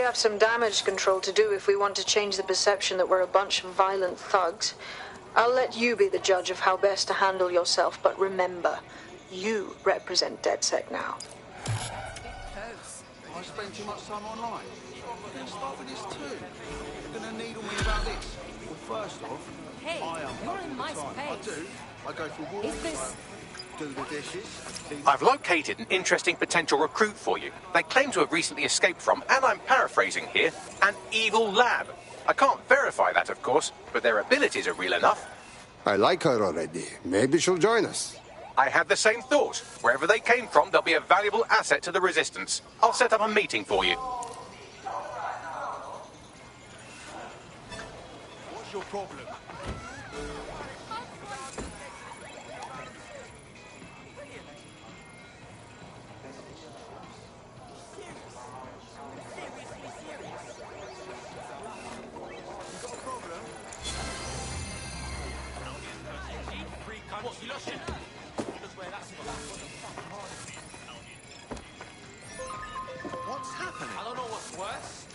have some damage control to do if we want to change the perception that we're a bunch of violent thugs. I'll let you be the judge of how best to handle yourself, but remember, you represent DedSec now. I spend too much time online. I'm going to start with this too. You're going to needle me about this. Well, first off, hey, I am you're in my time. space. I do. I go for walks. Is this... Do the dishes. I've located an interesting potential recruit for you. They claim to have recently escaped from, and I'm paraphrasing here, an evil lab. I can't verify that, of course, but their abilities are real enough. I like her already. Maybe she'll join us. I had the same thought. Wherever they came from, they'll be a valuable asset to the Resistance. I'll set up a meeting for you. What's your problem? What's happening? I don't know what's worse.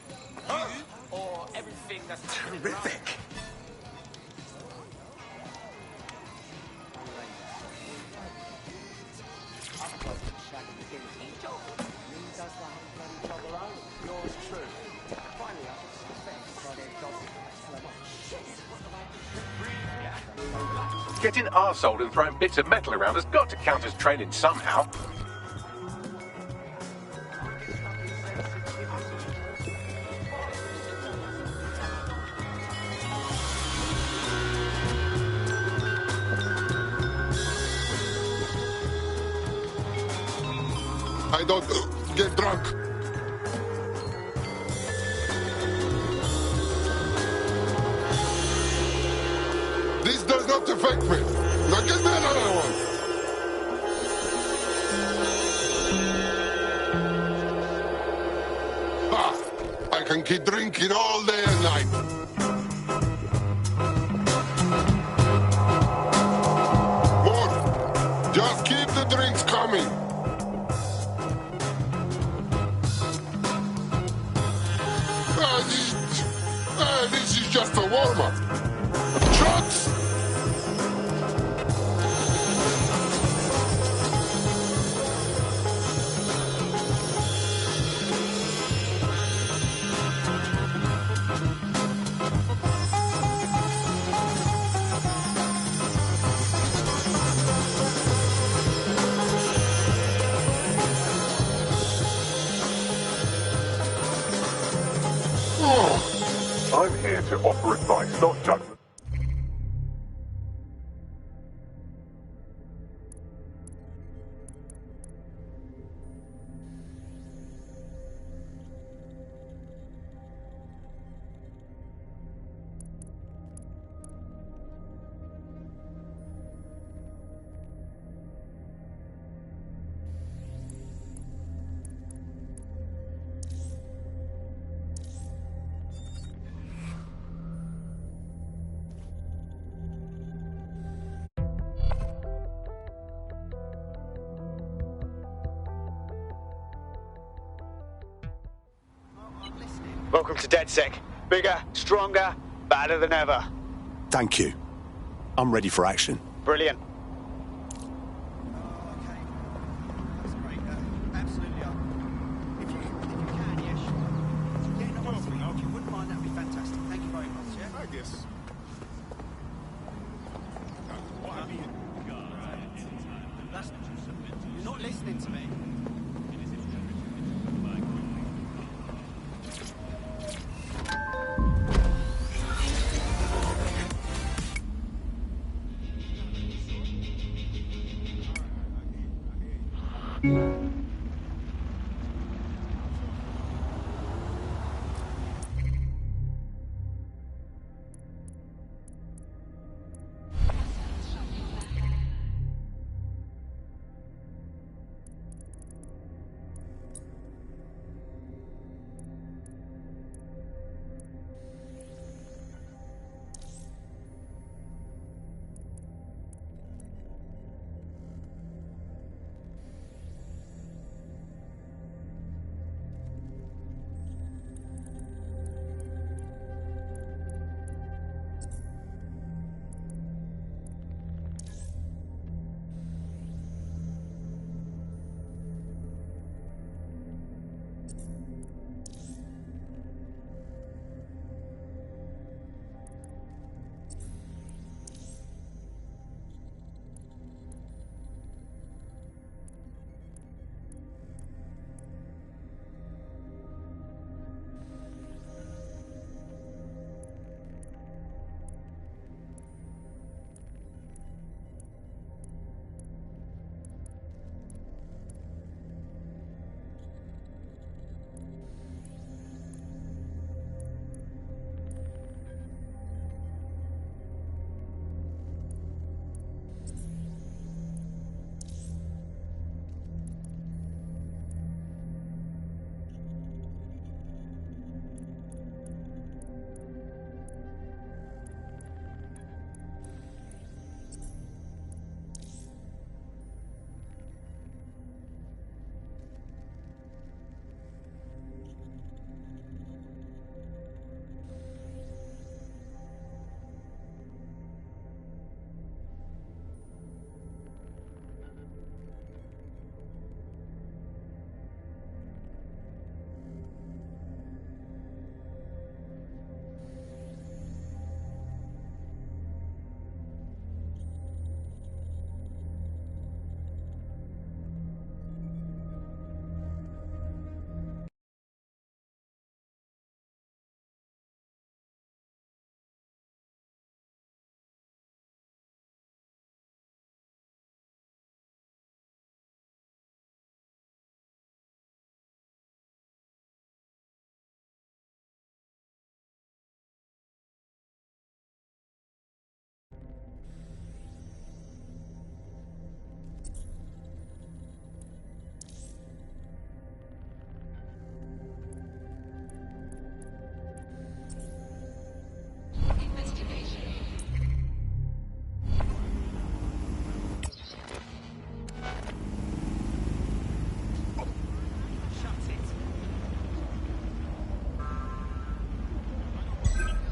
You or everything that's Terrific. Yours true. Getting arseholed and throwing bits of metal around has got to count as training somehow. I don't get drunk. This does not affect me. Now get me another one. Ha! I can keep drinking all day and night. More. Just keep the drinks coming. This is just a warm-up. Shots! I'm here to offer advice, not judgment. Welcome to DedSec. Bigger, stronger, badder than ever. Thank you. I'm ready for action. Brilliant. You're not listening to me.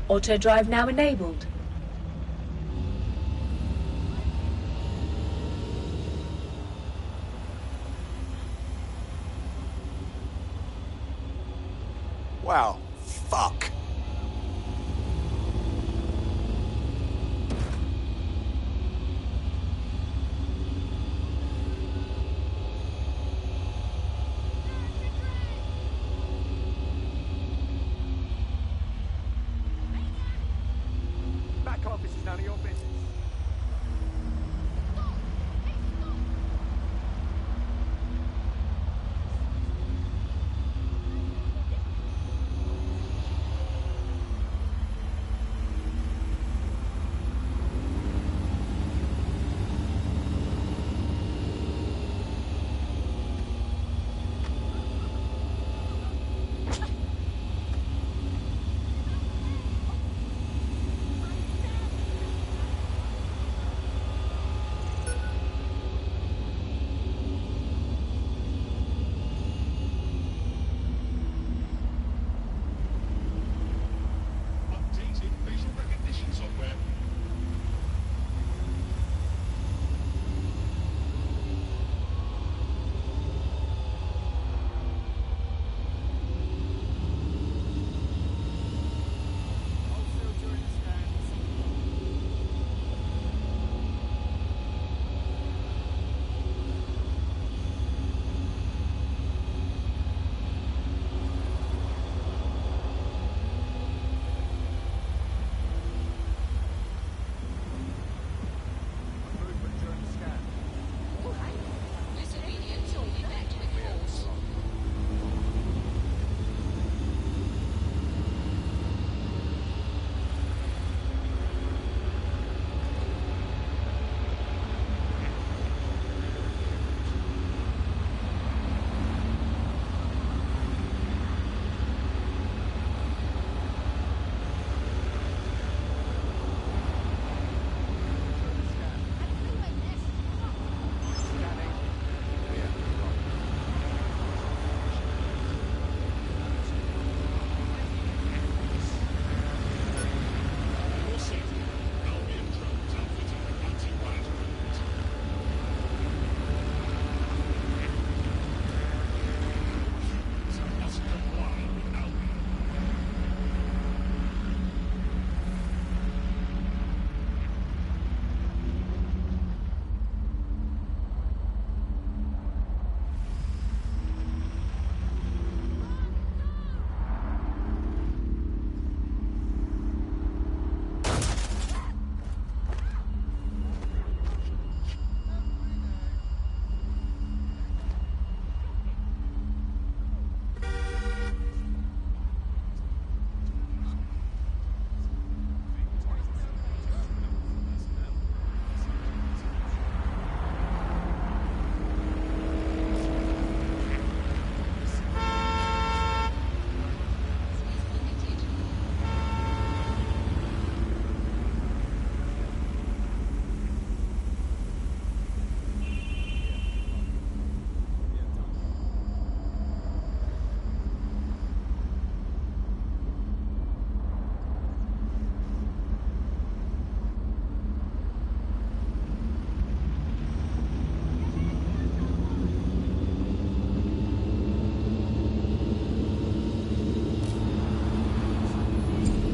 Auto drive now enabled. Wow. Fuck. Back office is none of your business.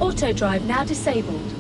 Auto drive now disabled.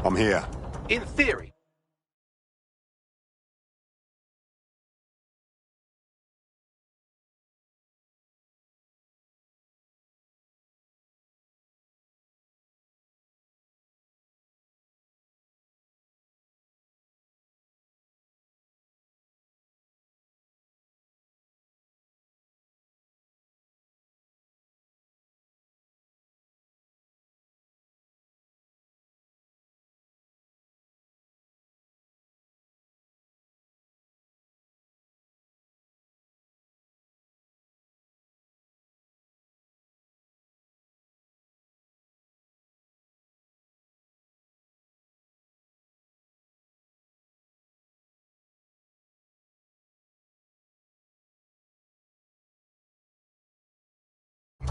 I'm here. In theory.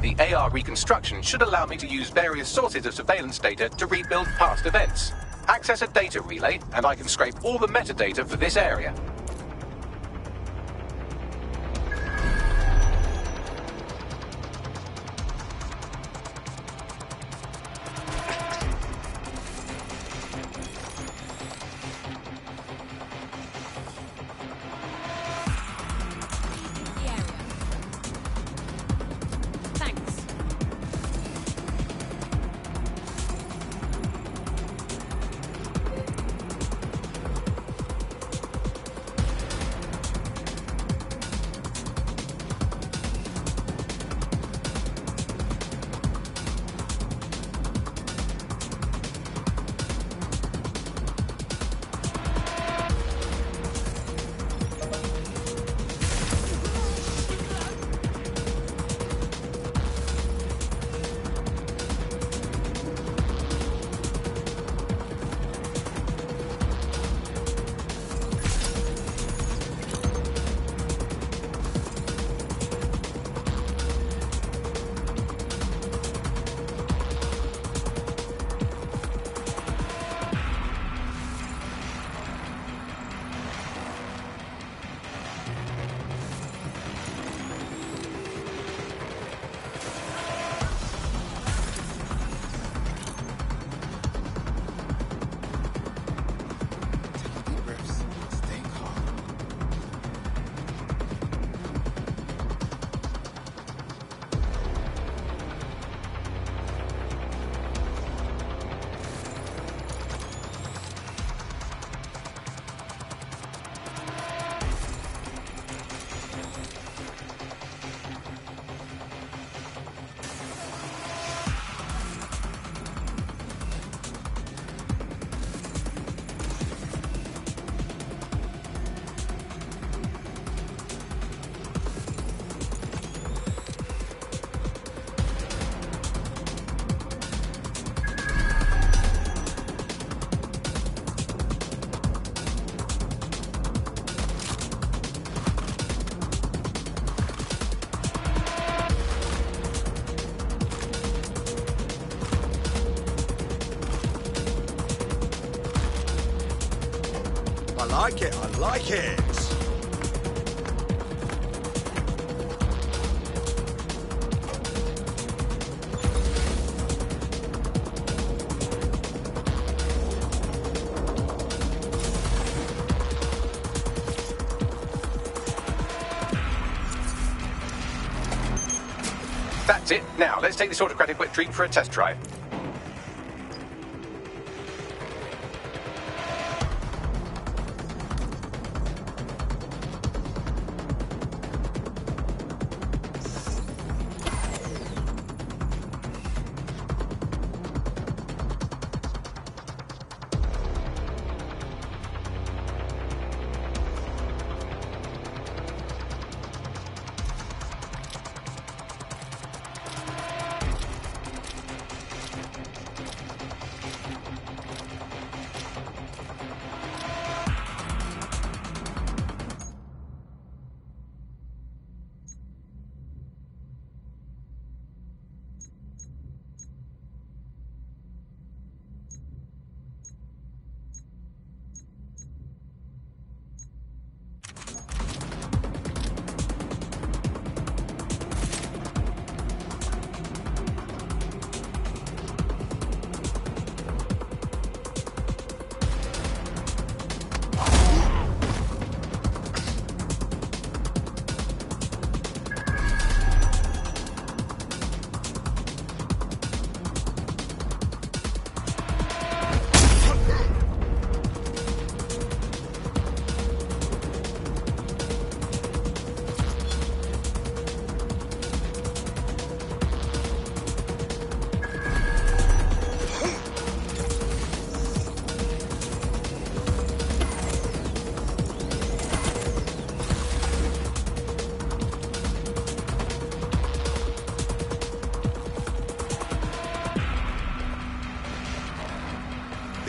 The AR reconstruction should allow me to use various sources of surveillance data to rebuild past events. Access a data relay, and I can scrape all the metadata for this area. I like it. That's it. Now, let's take this autocratic wet dream for a test drive.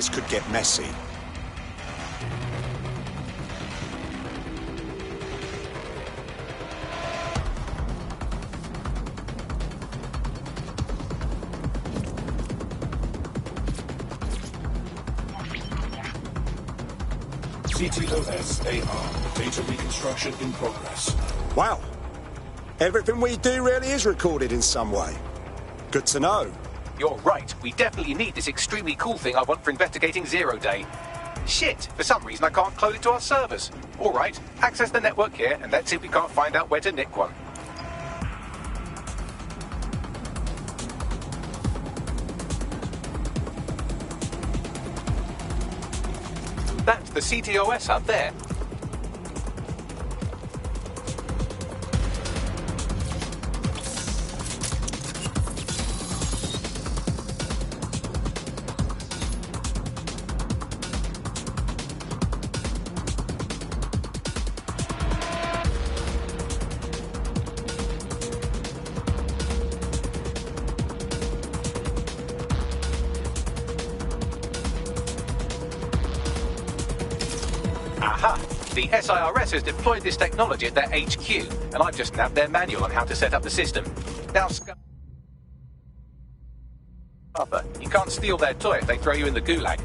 this could get messy. CTOS AR. Data reconstruction in progress. Wow. Everything we do really is recorded in some way. Good to know. You're right. We definitely need this extremely cool thing I want for investigating Zero Day. Shit! For some reason I can't clone it to our servers. All right, access the network here, and let's see if we can't find out where to nick one. That's the CTOS up there. Aha! The SIRS has deployed this technology at their HQ, and I've just nabbed their manual on how to set up the system. Now, you can't steal their toy if they throw you in the gulag.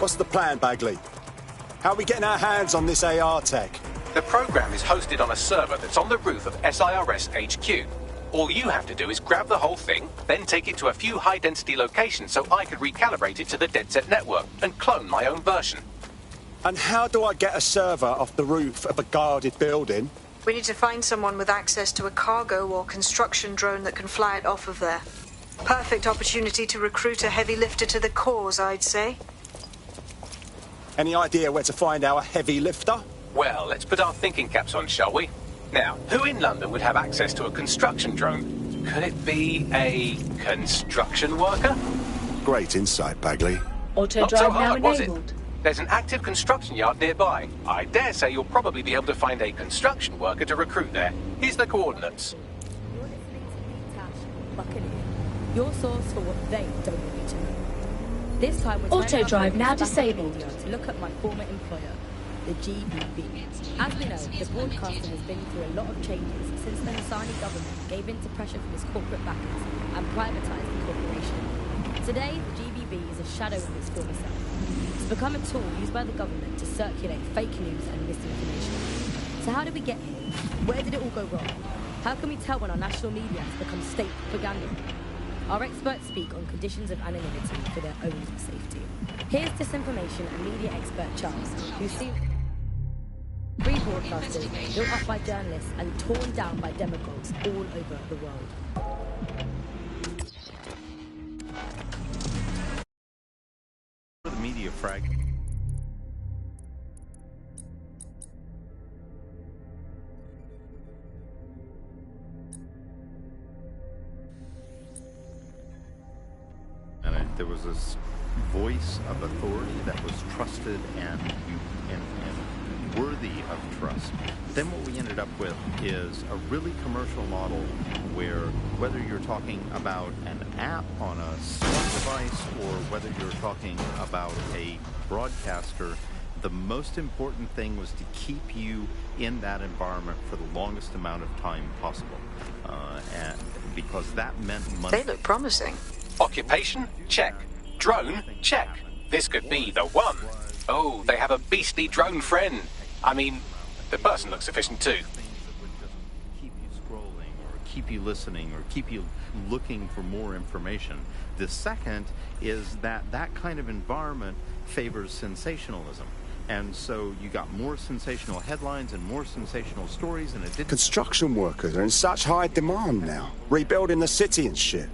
What's the plan, Bagley? How are we getting our hands on this AR tech? The program is hosted on a server that's on the roof of SIRS HQ. All you have to do is grab the whole thing, then take it to a few high-density locations so I could recalibrate it to the DedSec network and clone my own version. And how do I get a server off the roof of a guarded building? We need to find someone with access to a cargo or construction drone that can fly it off of there. Perfect opportunity to recruit a heavy lifter to the cause, I'd say. Any idea where to find our heavy lifter? Well, let's put our thinking caps on, shall we? Now, who in London would have access to a construction drone? Could it be a construction worker? Great insight, Bagley. Auto Not so drive now hard, was it? enabled. There's an active construction yard nearby. I dare say you'll probably be able to find a construction worker to recruit there. Here's the coordinates. You're listening to me, Tash, Buccaneer. Your source for what they don't want you to know. This time we're Auto drive now disabled. To look at my former employer, the GBB. As we know, the broadcaster has been through a lot of changes since the Hassani government gave in to pressure from its corporate backers and privatised the corporation. Today, the GBB is a shadow of its former self. It's become a tool used by the government to circulate fake news and misinformation. So how did we get here? Where did it all go wrong? How can we tell when our national media has become state propaganda? Our experts speak on conditions of anonymity for their own safety. Here's disinformation and media expert Charles, who's seen free broadcasters built up by journalists and torn down by demagogues all over the world. The media frag. And there was this voice of authority that was trusted and worthy of trust. Then what we ended up with is a really commercial model where whether you're talking about an app on a smart device or whether you're talking about a broadcaster, the most important thing was to keep you in that environment for the longest amount of time possible. And because that meant money. They look promising. Occupation? Check. Drone? Check. This could be the one. Oh, they have a beastly drone friend. I mean, the person looks efficient too. Keep you scrolling or keep you listening or keep you looking for more information. The second is that kind of environment favors sensationalism. And so you got more sensational headlines and more sensational stories, and it didn't... Construction workers are in such high demand now, rebuilding the city and shit.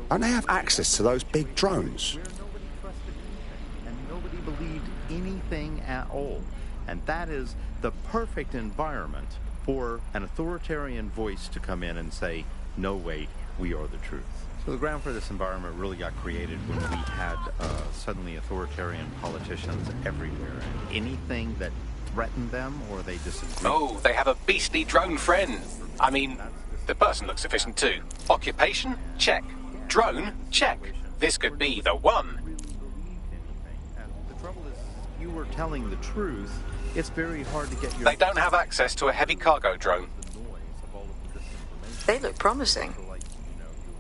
Don't they have access to those big drones? Where nobody trusted anything and nobody believed anything at all. And that is the perfect environment for an authoritarian voice to come in and say, no, wait, we are the truth. So the ground for this environment really got created when we had suddenly authoritarian politicians everywhere. And anything that threatened them or they disagreed. Oh, they have a beastly drone friend. I mean, the person looks efficient too. Occupation? Check. Drone? Check. This could be the one. And the trouble is, if you were telling the truth, it's very hard to get your... They don't have access to a heavy cargo drone. They look promising. You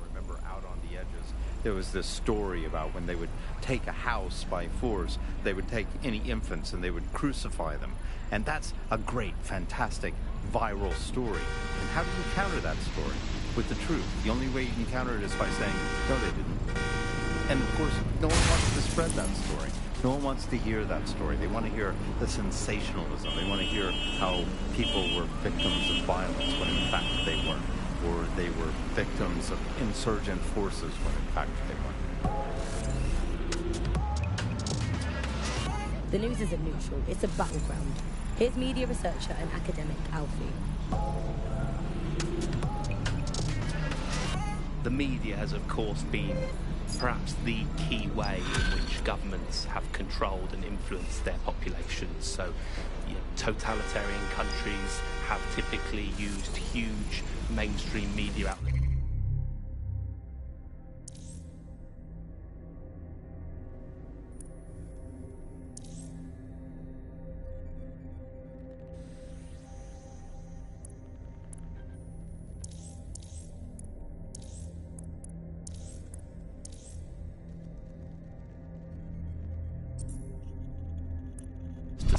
remember Out on the Edges, there was this story about when they would take a house by force, they would take any infants and they would crucify them. And that's a great, fantastic, viral story. And how do you counter that story? With the truth. The only way you can counter it is by saying, no, they didn't. And of course, no one wants to spread that story. No one wants to hear that story. They want to hear the sensationalism. They want to hear how people were victims of violence when in fact they weren't. Or they were victims of insurgent forces when in fact they weren't. The news isn't neutral, it's a battleground. Here's media researcher and academic Alfie. The media has, of course, been perhaps the key way in which governments have controlled and influenced their populations. So, totalitarian countries have typically used huge mainstream media outlets.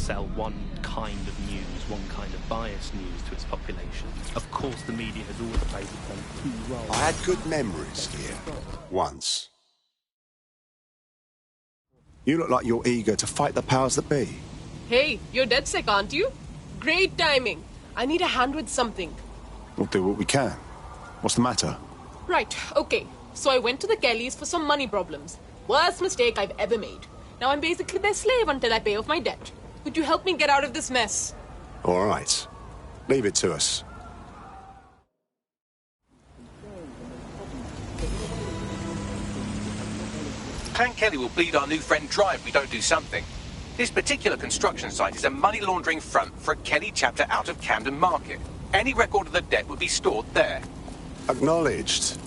sell one kind of news, one kind of biased news to its population. Of course, the media has always played a key role. I had good memories here. Once. You look like you're eager to fight the powers that be. Hey, you're DedSec, aren't you? Great timing. I need a hand with something. We'll do what we can. What's the matter? Right, okay. So I went to the Kellys for some money problems. Worst mistake I've ever made. Now I'm basically their slave until I pay off my debt. Could you help me get out of this mess? All right. Leave it to us. Clan Kelly will bleed our new friend dry if we don't do something. This particular construction site is a money laundering front for a Kelly chapter out of Camden Market. Any record of the debt would be stored there. Acknowledged.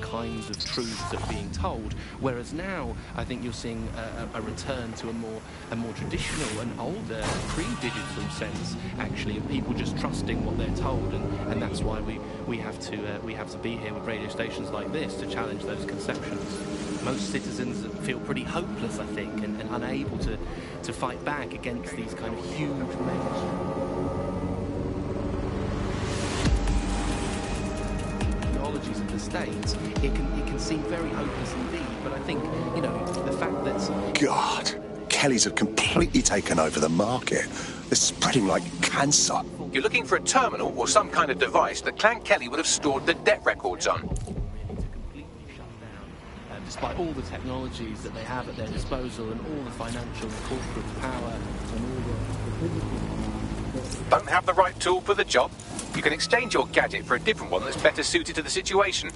Kinds of truths that are being told, whereas now I think you're seeing a return to a more traditional and older pre-digital sense, actually, of people just trusting what they're told, and that's why we have to be here with radio stations like this to challenge those conceptions. Most citizens feel pretty hopeless, I think, and unable to fight back against these kind of huge measures. Of the states, it can seem very hopeless indeed, but I think, you know, the fact that... God, Kellys have completely taken over the market. They're spreading like cancer. You're looking for a terminal or some kind of device that Clan Kelly would have stored the debt records on. Despite all the technologies that they have at their disposal and all the financial and corporate power and all the... Don't have the right tool for the job? You can exchange your gadget for a different one that's better suited to the situation.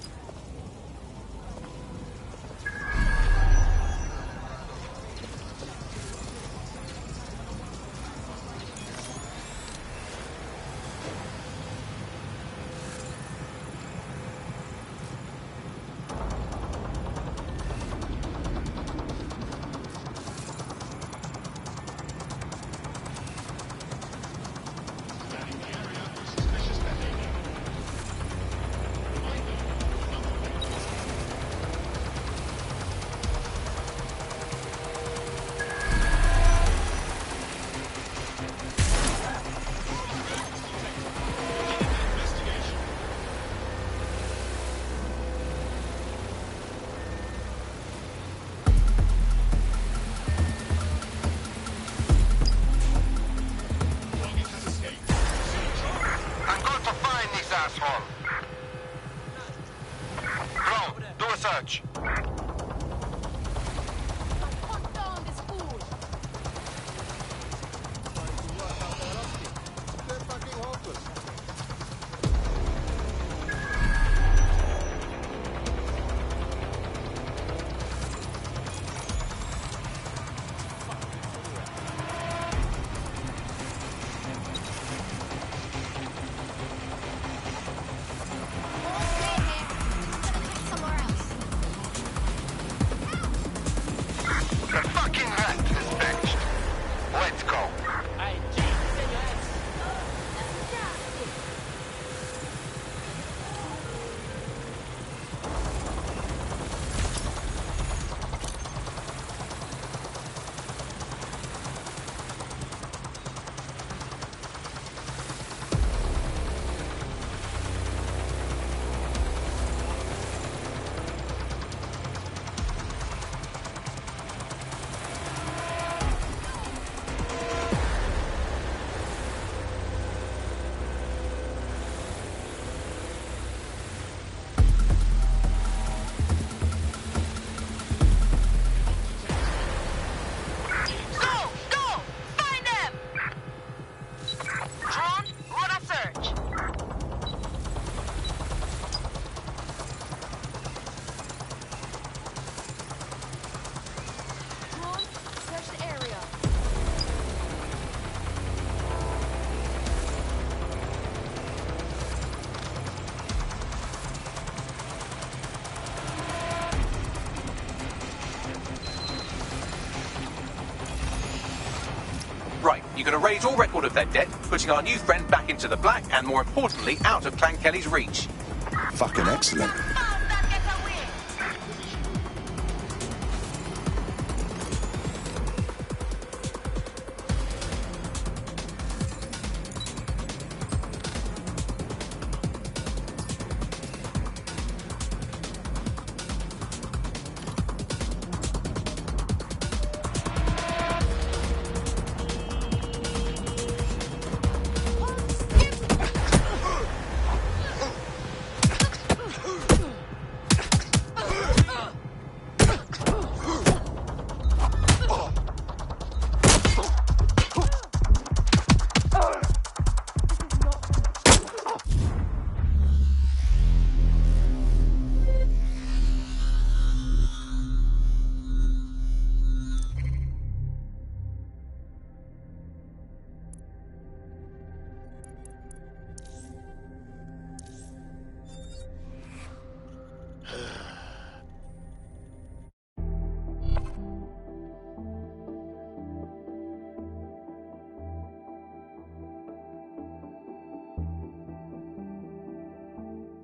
raise all record of their debt, putting our new friend back into the black and, more importantly, out of Clan Kelly's reach. Fucking excellent.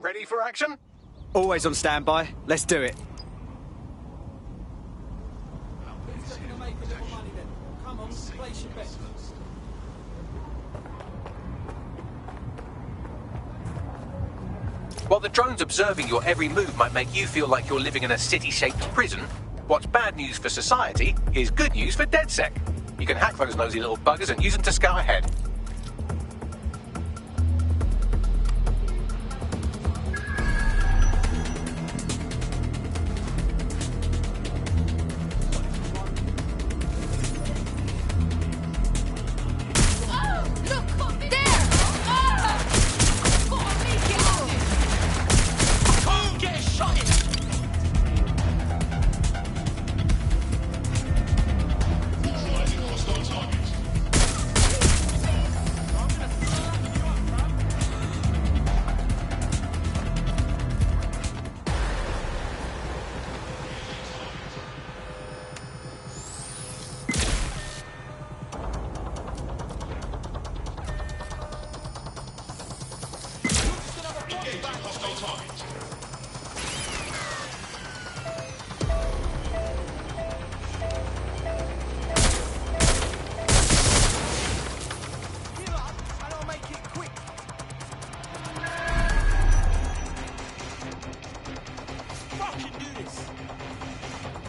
Ready for action? Always on standby. Let's do it. While the drones observing your every move might make you feel like you're living in a city-shaped prison, what's bad news for society is good news for DedSec. You can hack those nosy little buggers and use them to scout ahead.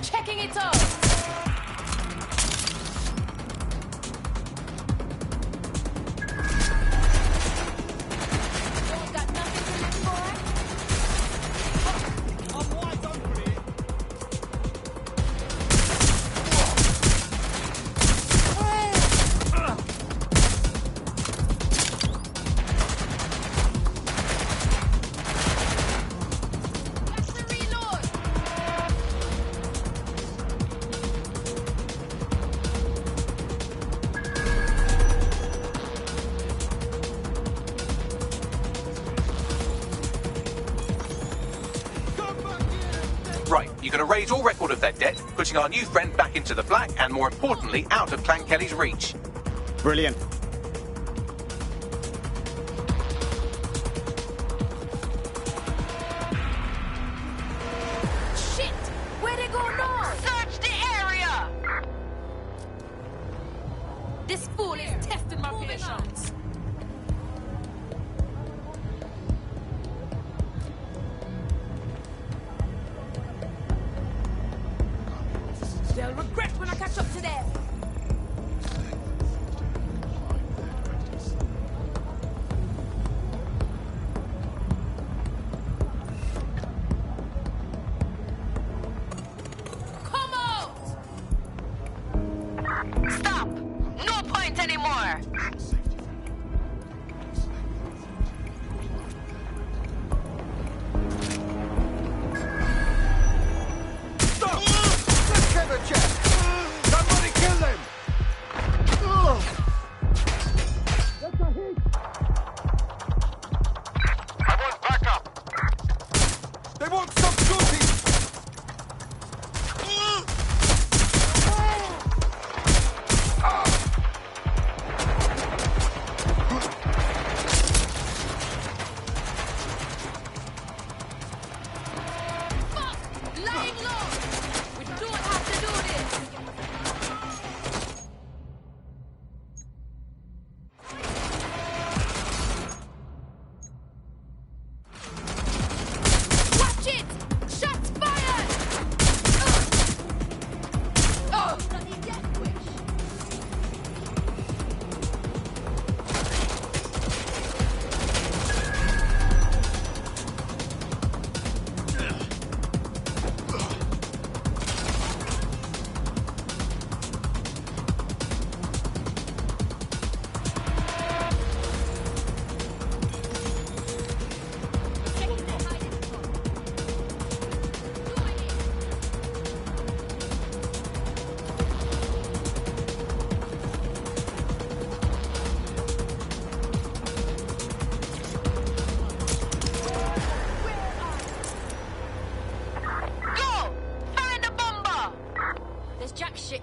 Checking it out. Right, you're going to raise all record of their debt, putting our new friend back into the black and, more importantly, out of Clan Kelly's reach. Brilliant. Shit! Where'd they go now? Search the area! This fool is testing my patience. They'll regret when I catch up to them. Come out! Stop! No point anymore! Somebody kill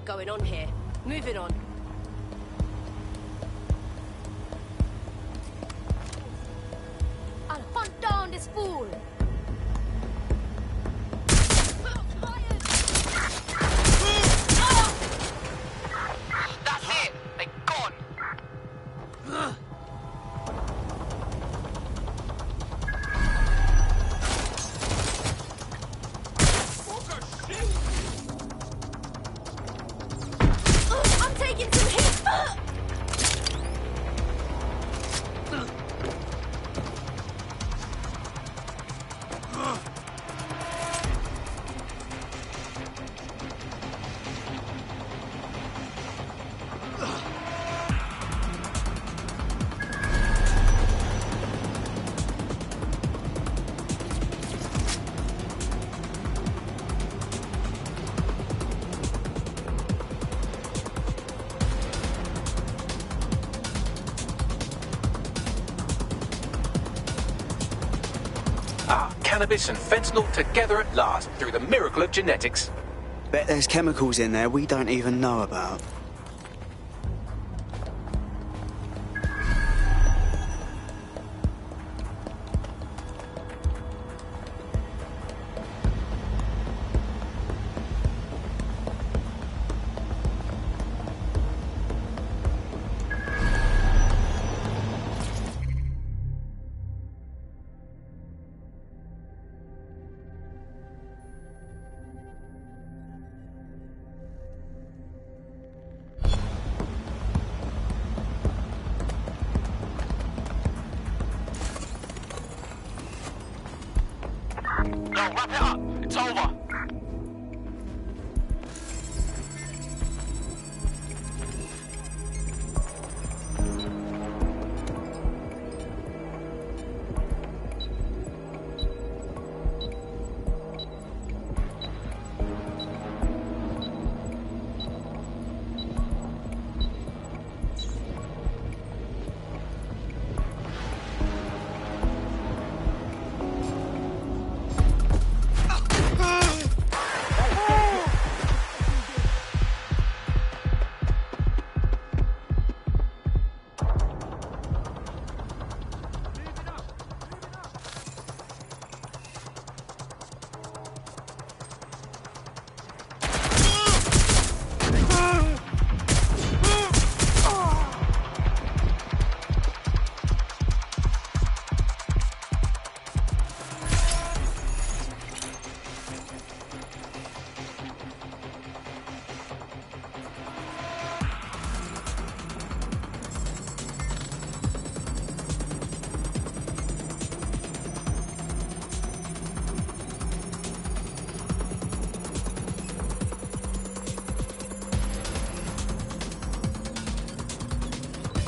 going on here. Moving on. I'll hunt down this fool! That's it! They're gone! I'm taking some heat! Cannabis and fentanyl together at last through the miracle of genetics. Bet there's chemicals in there we don't even know about. No, wrap it up! It's over!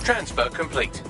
Transfer complete.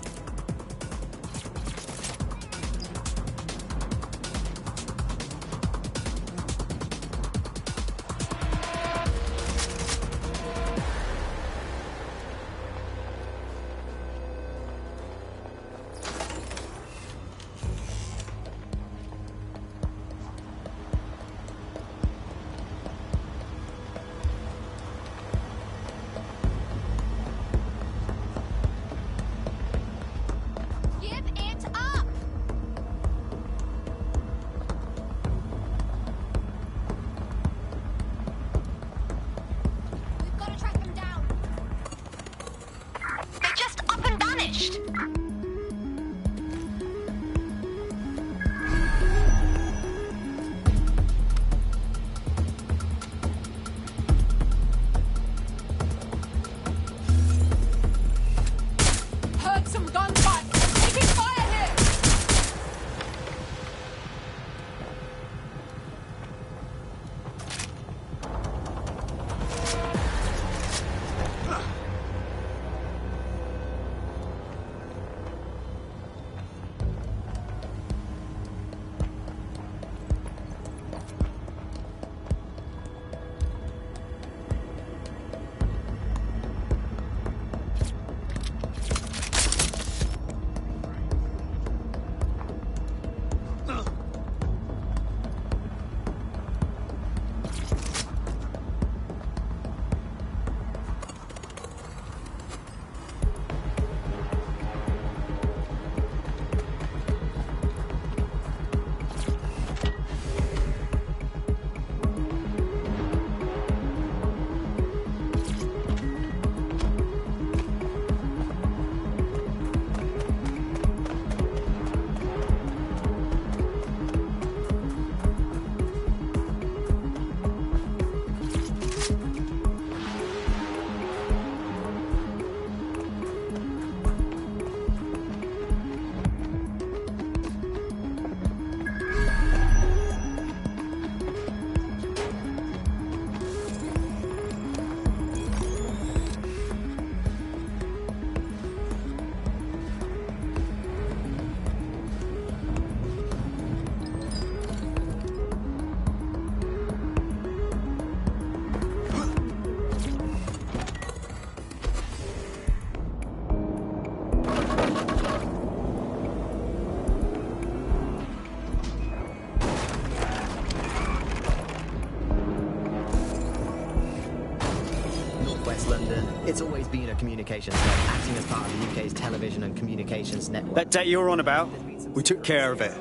London, it's always been a communications hub, acting as part of the UK's television and communications network. That debt you're on about, we took care of it.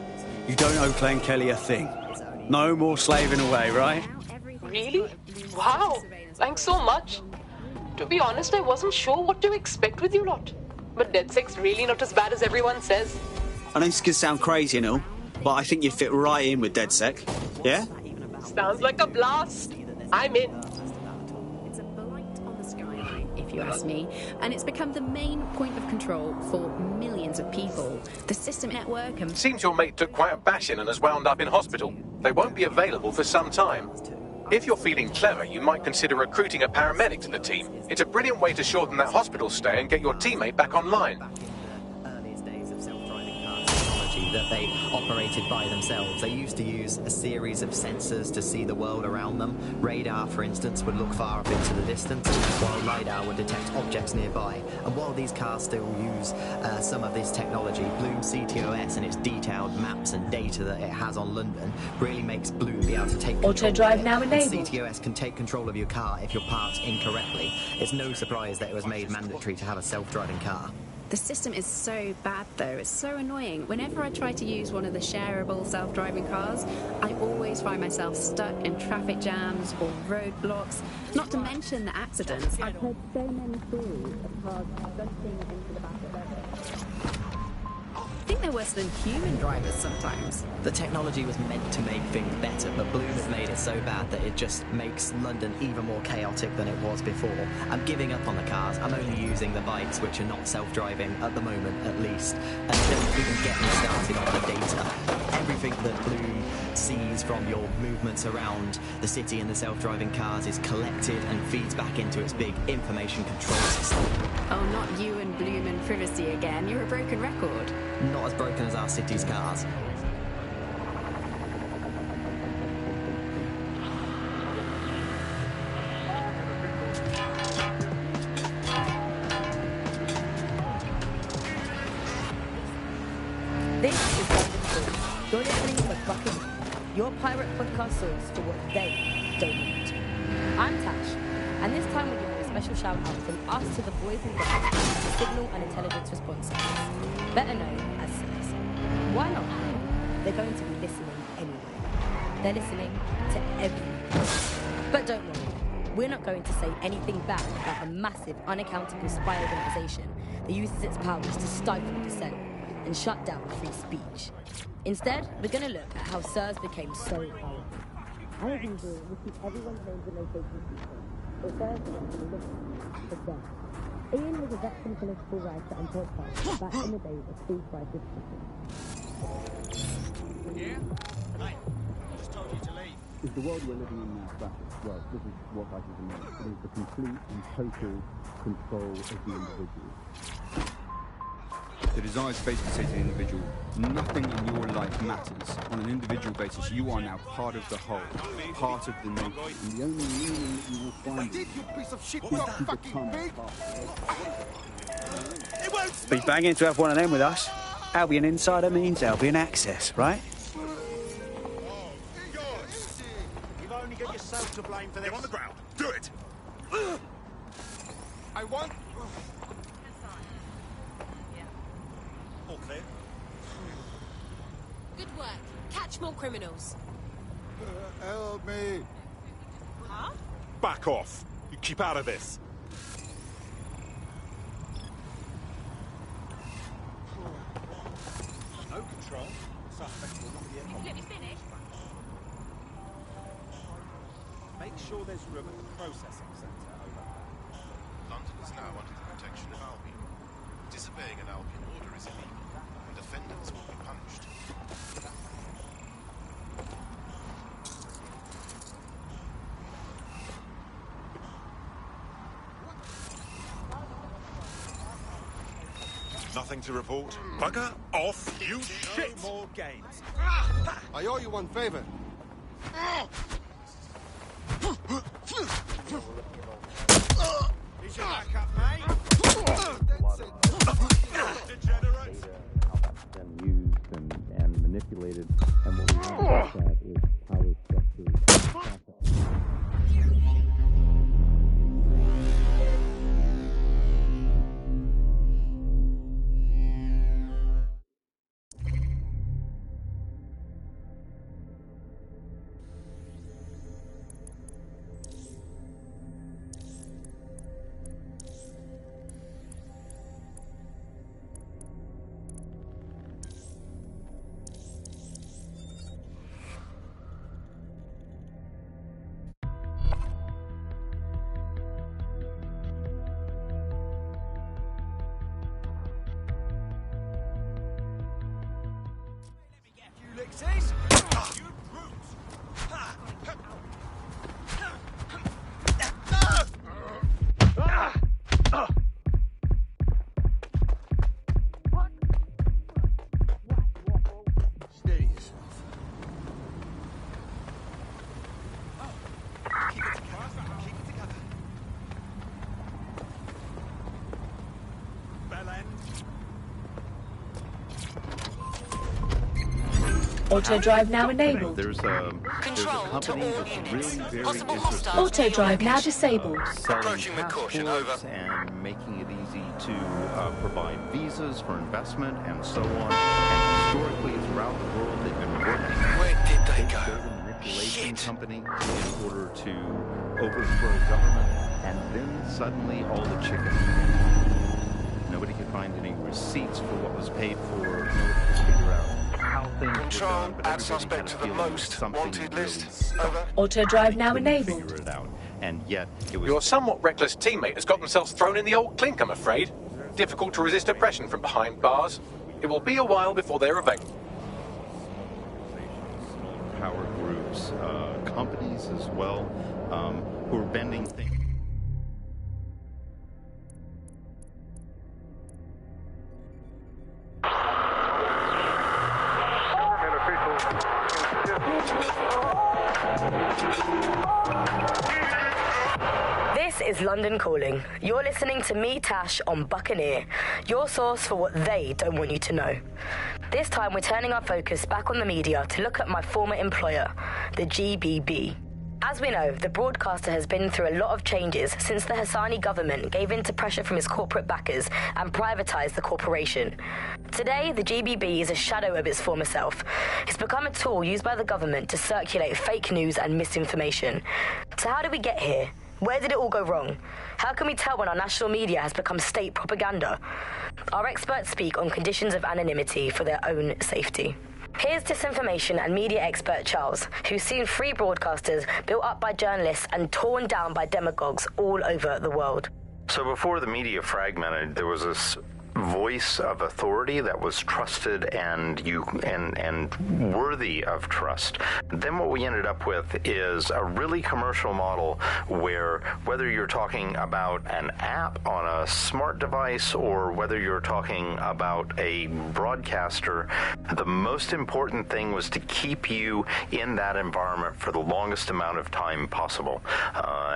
You don't owe Clan Kelly a thing. No more slaving away, right? Really? Wow. Thanks so much. To be honest, I wasn't sure what to expect with you lot. But DedSec's really not as bad as everyone says. I know this could sound crazy and all, but I think you fit right in with DedSec. Yeah? Sounds like a blast. I'm in. It's a blight on the skyline, if you ask me, and it's become the main point of control for millions of people. The system network and... Seems your mate took quite a bashing and has wound up in hospital. They won't be available for some time. If you're feeling clever, you might consider recruiting a paramedic to the team. It's a brilliant way to shorten that hospital stay and get your teammate back online. That they operated by themselves. They used to use a series of sensors to see the world around them. Radar, for instance, would look far up into the distance, while LiDAR would detect objects nearby. And while these cars still use some of this technology, Bloom CTOS and its detailed maps and data that it has on London really makes Bloom be able to take control. Auto drive now enabled. And CTOS can take control of your car if you're parked incorrectly. It's no surprise that it was made mandatory to have a self-driving car. The system is so bad, though. It's so annoying. Whenever I try to use one of the shareable self-driving cars, I always find myself stuck in traffic jams or roadblocks. Not to mention the accidents. I've heard so many stories of cars bumping into the back of their head. I think they're worse than human drivers sometimes. The technology was meant to make things better, but Bloom has made it so bad that it just makes London even more chaotic than it was before. I'm giving up on the cars. I'm only using the bikes, which are not self-driving at the moment, at least. And don't even get me started on the data. Everything that Bloom sees from your movements around the city and the self-driving cars is collected and feeds back into its big information control system. Oh, not you and Bloom and privacy again. You're a broken record. Not as broken as our city's cars. This is London. You're listening to Bucking, your pirate podcast source for what they don't want. I'm Tash, and this time we're giving a special shout out from us to the boys and girls of the Signal and Intelligence Response Service, better known as SIRS. Why not? They're going to be listening anyway. They're listening to everything. But don't worry, we're not going to say anything bad about a massive, unaccountable spy organisation that uses its powers to stifle dissent and shut down free speech. Instead, we're going to look at how SIRS became so powerful. As usual, we keep everyone's names and locations secret, but SIRS is actually looking for them. Ian was a veteran political writer and podcaster back in the days of free crisis system. Yeah? Hey, I just told you to leave. Is the world we're living in now static? Well, this is what fascism is. It is the complete and total control of the individual. The desire to basically say to the individual, nothing in your life matters. On an individual basis, you are now part of the whole, part of the nation. And the only meaning that you will find is to become part. Be banging to have one of them with us. Albion Insider means Albion Access, right? You've only got yourself to blame for this. Get on the ground. Do it. I want... All clear. Good work. Catch more criminals. Help me. Huh? Back off. You keep out of this. No control. Suspect will not be at home. Let me finish. Make sure there's room at the processing centre over there. London is now under the protection of Albion. Disobeying an Albion order is illegal, and offenders will be punished. Nothing to report. Bugger off, you shit! No more games. I owe you one favor. Is your back up, mate? Degenerates. Then used and manipulated, and what we have is that is power structures. Pixies! Steady yourself. Keep it together. Bell end. Auto drive now enabled. There's a company that's really very interested Auto drive now disabled. selling passports and making it easy to provide visas for investment and so on. And historically, throughout the world, they've been working. Where did they They go? built a manipulation company in order to overthrow government, and then suddenly all the chickens. Nobody could find any receipts for what was paid for. Nobody could figure out how things were Control, done, but add everybody suspect had a to the feeling most something wanted really list. stuck. Over. Auto drive now They couldn't enabled. figure it out, and yet it was. Your somewhat reckless teammate has got themselves thrown in the old clink, I'm afraid. Difficult to resist oppression from behind bars. It will be a while before they're available. Smaller power groups, companies as well, who are bending things. This is London Calling. You're listening to me, Tash, on Buccaneer, your source for what they don't want you to know. This time we're turning our focus back on the media to look at my former employer, the GBB. As we know, the broadcaster has been through a lot of changes since the Hassani government gave in to pressure from his corporate backers and privatized the corporation. Today, the GBB is a shadow of its former self. It's become a tool used by the government to circulate fake news and misinformation. So how did we get here? Where did it all go wrong? How can we tell when our national media has become state propaganda? Our experts speak on conditions of anonymity for their own safety. Here's disinformation and media expert Charles, who's seen free broadcasters built up by journalists and torn down by demagogues all over the world. So before the media fragmented, there was this voice of authority that was trusted and worthy of trust. Then what we ended up with is a really commercial model where whether you're talking about an app on a smart device or whether you're talking about a broadcaster, the most important thing was to keep you in that environment for the longest amount of time possible,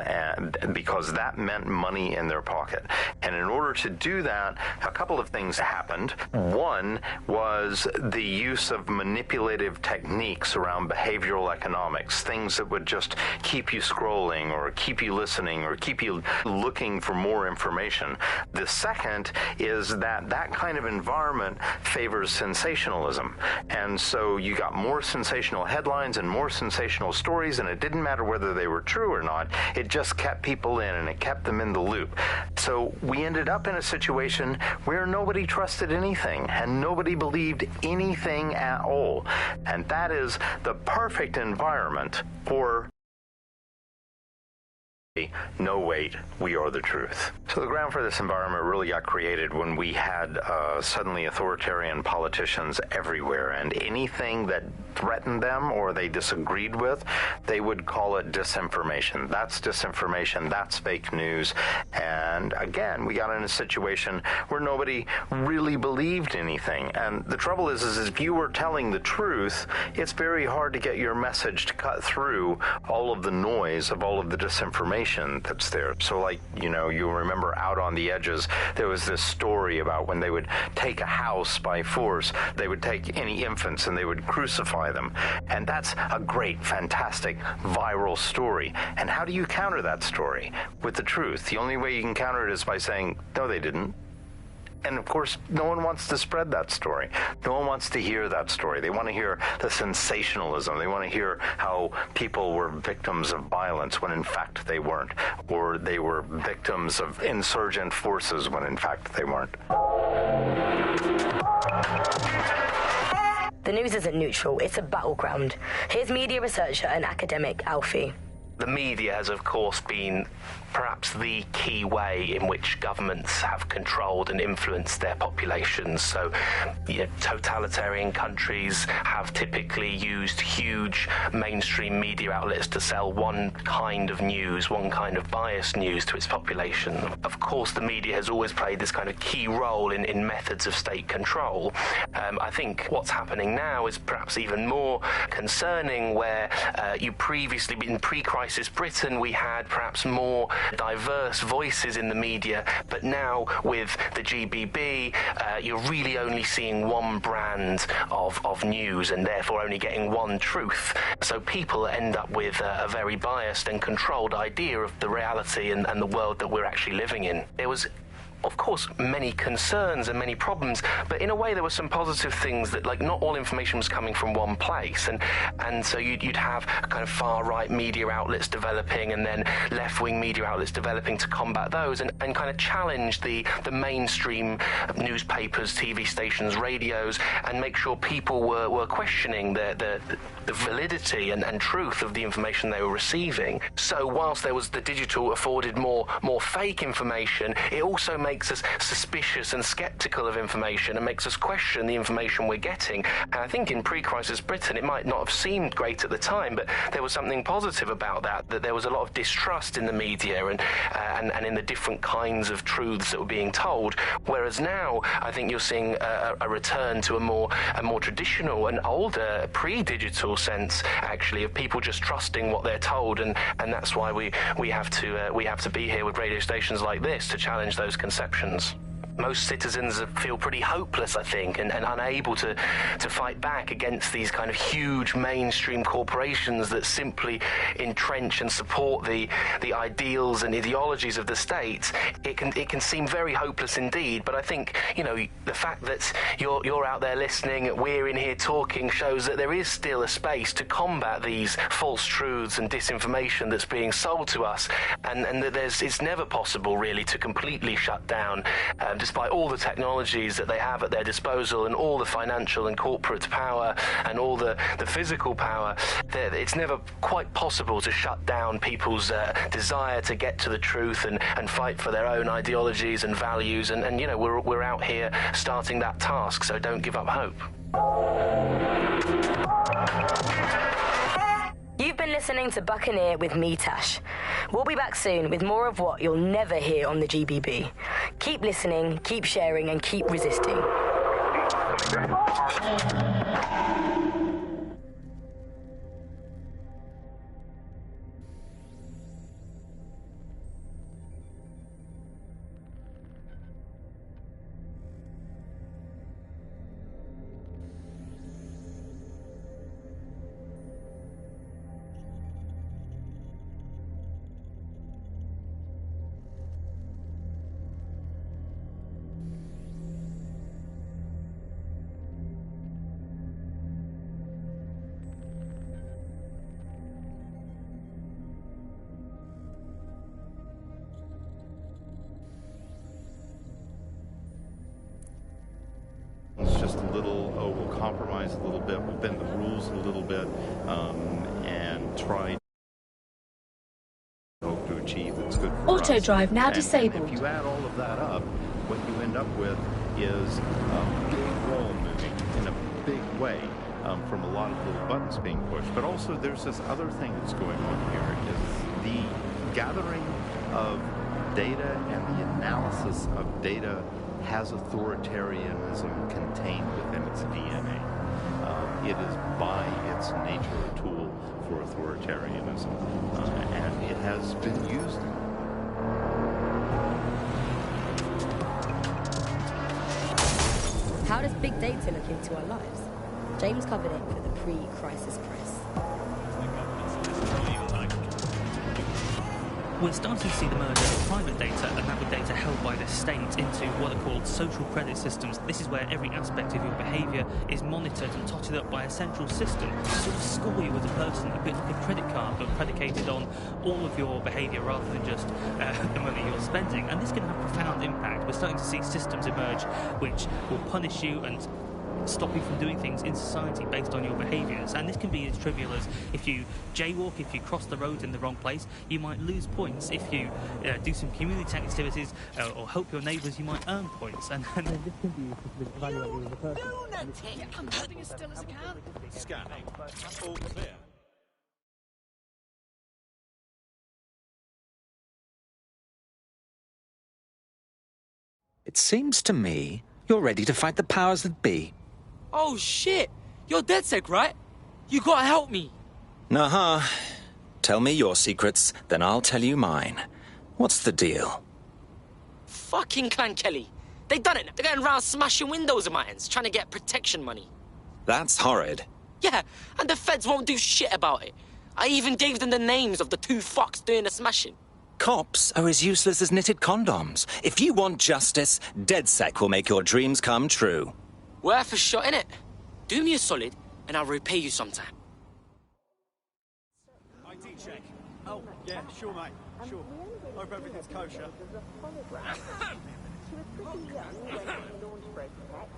and because that meant money in their pocket. And in order to do that, a couple of things happened. One was the use of manipulative techniques around behavioral economics, things that would just keep you scrolling or keep you listening or keep you looking for more information. The second is that that kind of environment favors sensationalism. And so you got more sensational headlines and more sensational stories, and it didn't matter whether they were true or not. It just kept people in and it kept them in the loop. So we ended up in a situation where nobody trusted anything and nobody believed anything at all. And that is the perfect environment for no, wait, we are the truth. So the ground for this environment really got created when we had suddenly authoritarian politicians everywhere, and anything that threatened them or they disagreed with, they would call it disinformation. That's disinformation, that's fake news. And again, we got in a situation where nobody really believed anything. And the trouble is if you were telling the truth, it's very hard to get your message to cut through all of the noise of all of the disinformation that's there. So like, you know, you remember Out on the Edges, there was this story about when they would take a house by force, they would take any infants and they would crucify them. And that's a great, fantastic, viral story. And how do you counter that story? With the truth. The only way you can counter it is by saying, no, they didn't. And of course, no one wants to spread that story. No one wants to hear that story. They want to hear the sensationalism. They want to hear how people were victims of violence when in fact they weren't. Or they were victims of insurgent forces when in fact they weren't. The news isn't neutral, it's a battleground. Here's media researcher and academic Alfie. The media has, of course, been perhaps the key way in which governments have controlled and influenced their populations. So, totalitarian countries have typically used huge mainstream media outlets to sell one kind of news, one kind of biased news to its population. Of course, the media has always played this kind of key role in methods of state control. I think what's happening now is perhaps even more concerning, where you previously, in pre-crisis Britain, we had perhaps more diverse voices in the media, but now with the GBB, you're really only seeing one brand of news, and therefore only getting one truth. So people end up with a very biased and controlled idea of the reality and the world that we're actually living in. There was, of course, many concerns and many problems, but in a way there were some positive things, that like not all information was coming from one place, and so you'd have kind of far-right media outlets developing and then left-wing media outlets developing to combat those and kind of challenge the mainstream newspapers, TV stations, radios, and make sure people were questioning the validity and truth of the information they were receiving. So whilst there was the digital afforded more fake information, it also makes us suspicious and skeptical of information and makes us question the information we're getting. And I think in pre-crisis Britain, it might not have seemed great at the time, but there was something positive about that there was a lot of distrust in the media and in the different kinds of truths that were being told. Whereas now, I think you're seeing a return to a more traditional and older pre-digital sense, actually, of people just trusting what they're told, and that's why we have to be here with radio stations like this to challenge those conceptions. Most citizens feel pretty hopeless, I think, and unable to fight back against these kind of huge mainstream corporations that simply entrench and support the ideals and ideologies of the state. It can seem very hopeless indeed, but I think, the fact that you're out there listening, we're in here talking, shows that there is still a space to combat these false truths and disinformation that's being sold to us, and that it's never possible really to completely shut down, despite all the technologies that they have at their disposal and all the financial and corporate power and all the physical power. It's never quite possible to shut down people's desire to get to the truth and fight for their own ideologies and values, and we're out here starting that task, so don't give up hope. You've been listening to Buccaneer with me, Tash. We'll be back soon with more of what you'll never hear on the GBB. Keep listening, keep sharing, and keep resisting. It's just a little, we'll compromise a little bit, we'll bend the rules a little bit, and try to achieve that's good for Auto us. drive now And disabled. if you add all of that up, what you end up with is a big wall moving in a big way, from a lot of little buttons being pushed. But also there's this other thing that's going on here, is the gathering of data and the analysis of data has authoritarianism contained within its DNA. It is by its nature a tool for authoritarianism, and it has been used. How does big data look into our lives? James covered it for the pre-crisis press. We're starting to see the merger of private data and that of data held by the state into what are called social credit systems. This is where every aspect of your behaviour is monitored and totted up by a central system to sort of score you as a person, a bit like a credit card, but predicated on all of your behaviour rather than just the money you're spending. And this can have profound impact. We're starting to see systems emerge which will punish you and stop you from doing things in society based on your behaviours. And this can be as trivial as if you jaywalk, if you cross the road in the wrong place, you might lose points. If you do some community activities or help your neighbours, you might earn points. And then this can be evaluated as a person. I'm holding as still as I can. Scanning. All clear. It seems to me you're ready to fight the powers that be. Oh shit! You're DedSec, right? You gotta help me. Uh-huh. Tell me your secrets, then I'll tell you mine. What's the deal? Fucking Clan Kelly. They done it. They're going around smashing windows of mines, trying to get protection money. That's horrid. Yeah, and the feds won't do shit about it. I even gave them the names of the 2 fucks doing the smashing. Cops are as useless as knitted condoms. If you want justice, DedSec will make your dreams come true. Worth a shot, innit? Do me a solid, and I'll repay you sometime. ID check. Oh, yeah, sure, mate. Sure. Hope everything's kosher.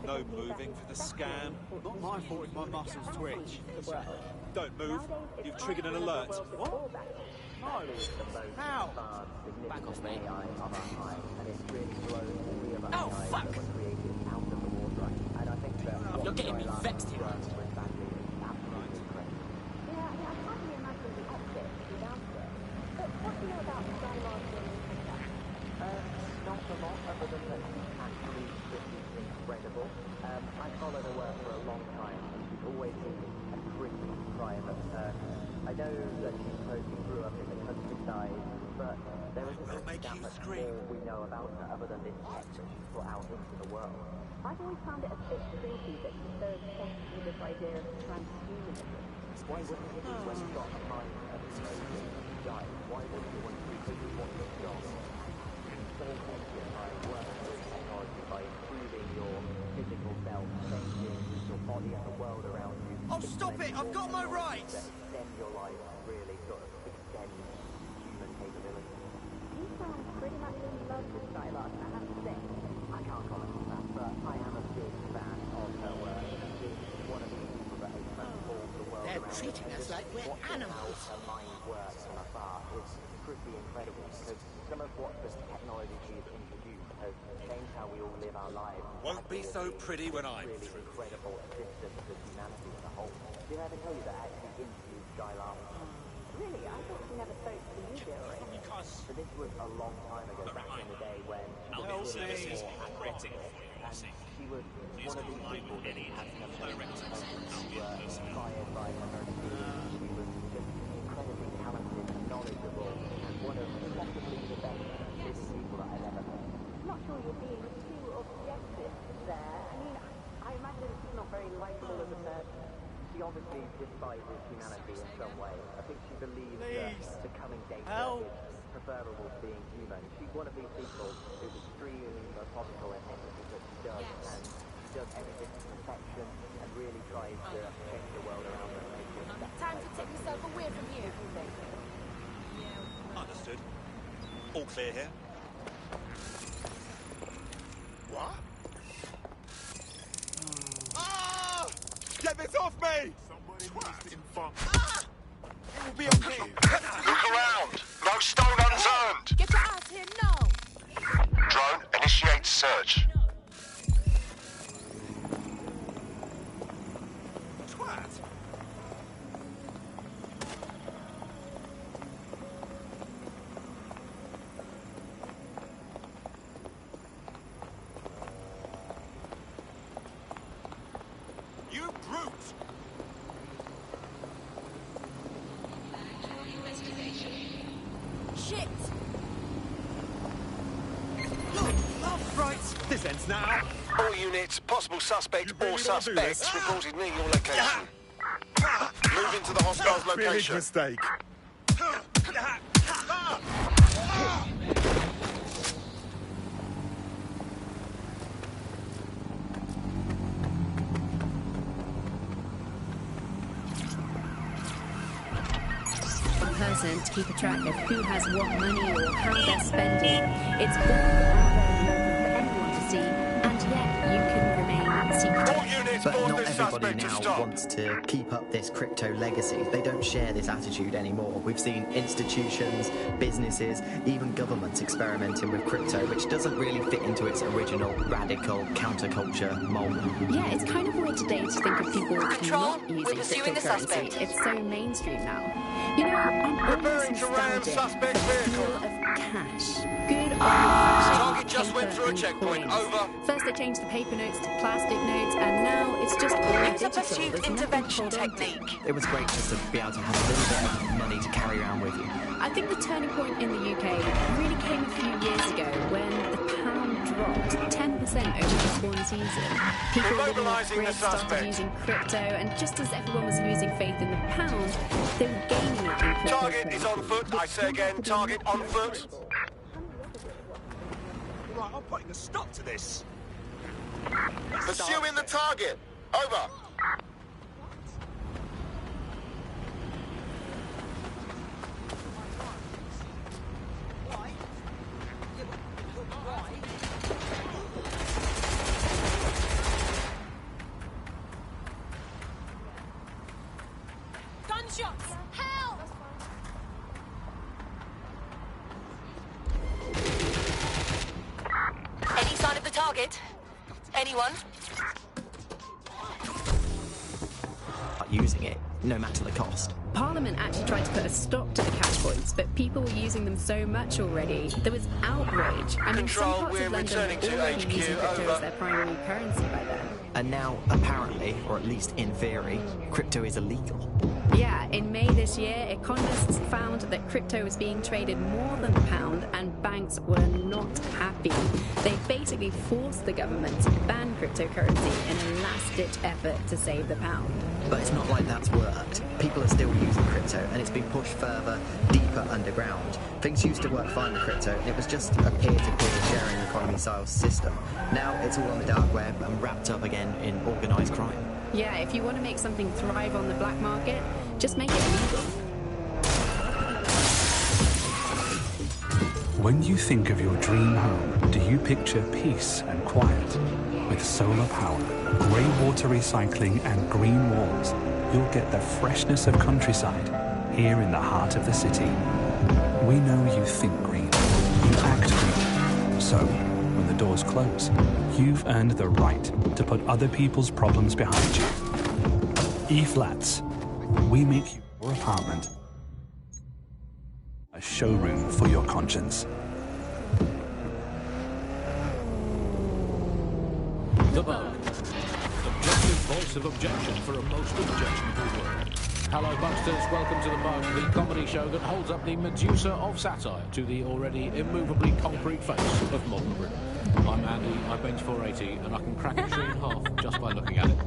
No moving for the scan. Not my fault if my muscles twitch. Don't move. You've triggered an alert. What? No. How? Back off, mate. Oh, fuck! You're getting me vexed here. Not a lot other than that she's actually pretty incredible. I followed her work for a long time, and she's always been a pretty private person. I know that she mostly grew up in the countryside, but there is a gap at all we know about her other than this tech that she's put out into the world. I've always found it a bit creepy that she's so obsessed with this idea of transhumanism. Why wouldn't you, when you've got a mind of amazing guy, why wouldn't you want to do what you've got? By improving your physical self, changing your body and the world around you. Oh, stop it! I've got my rights! Extend your life, really sort of extend human capability. You sound pretty much in love with Skylark, I have to say. I can't comment on that, but I am a big fan of her work. She's one of the people that has transformed the world They're around treating us like we're animals. How her mind works from afar is pretty incredible, because some of what the technology she's introduced has changed how we all live our lives. Won't be so pretty when I'm really through. Incredible assistance to humanity as a whole. Did I ever tell you that I actually interviewed Skylark? Really? I thought she never spoke to you, Gilroy. So this was a long time ago, back in the day when Services operating and she was one of these people that had inspired by her experience. She was just incredibly talented and knowledgeable and one of possibly the best living people that I've ever met. I'm not sure you're being too objective there. I mean, I imagine she's not very likable as a person. She obviously despises humanity in some way. I think she believes that becoming data is preferable to being human. She's one of these people who's extremely methodical in everything that she does, and she does everything to perfection and really tries to change the world around her. Time to take yourself away from here. Understood. All clear here. What? Ah! Get this off me! Somebody needs to inform. It will be okay. Look around. No stone unturned. Get your ass here now. Drone, initiate search. Twat! You brute! Shit! Right, this ends now. All units, possible suspect or suspects reported near your location. Move into the hostile's location. Mistake. Person to keep a track of who has what money or how they're spending. It's all out there and open for anyone to see, and yet you can remain secret. All units, Let's But force not this everybody suspect to now stop. wants to keep up this crypto legacy. They don't share this attitude anymore. We've seen institutions, businesses, even governments experimenting with crypto, which doesn't really fit into its original radical counterculture mold. Yeah, it's kind of weird today to think of people Control, not we're using pursuing the cryptocurrency. suspect. It's so mainstream now. You know, I'm almost nostalgic for the feel of cash. Good old-fashioned Target just went paper through a and checkpoint. coins. Over. First they changed the paper notes to plastic notes, and now it's just all Use a digital. pursuit There's nothing intervention to hold on to. technique. It was great just to be able to have a little bit of money to carry around with you. I think the turning point in the UK really came a few years ago when the pound dropped 10% over this one season. People living off Immobilising the grid started suspect. using crypto, and just as everyone was losing faith in the pound, they were gaining it in crypto. Target is on foot. I say again, target on foot. Right, I'm putting a stop to this. Pursuing the target. Over. Gunshots! Help! Any sign of the target? Anyone? Using it, no matter the cost. Parliament actually tried to put a stop to the cash points, but people were using them so much already. There was outrage. I mean, Control, some parts we're of London returning were to already HQ, using crypto over. as their primary currency by then. And now, apparently, or at least in theory, crypto is illegal. Yeah, in May this year, economists found that crypto was being traded more than the pound, and banks were not happy. They basically forced the government to ban cryptocurrency in a last-ditch effort to save the pound. But it's not like that's worked. People are still using crypto, and it's been pushed further, deeper underground. Things used to work fine with crypto, and it was just a peer-to-peer sharing economy-style system. Now it's all on the dark web and wrapped up again in organised crime. Yeah, if you want to make something thrive on the black market, just make it legal. When you think of your dream home, do you picture peace and quiet? With solar power, grey water recycling and green walls, you'll get the freshness of countryside here in the heart of the city. We know you think green, you act green. So, when the doors close, you've earned the right to put other people's problems behind you. E-Flats. We make your apartment a showroom for your conscience. The Bug. Objective voice of objection for a most objectionable word. Hello, Bugsters. Welcome to The Bug, the comedy show that holds up the Medusa of satire to the already immovably concrete face of modern Britain. I'm Andy, I bench 480, and I can crack a tree in half just by looking at it.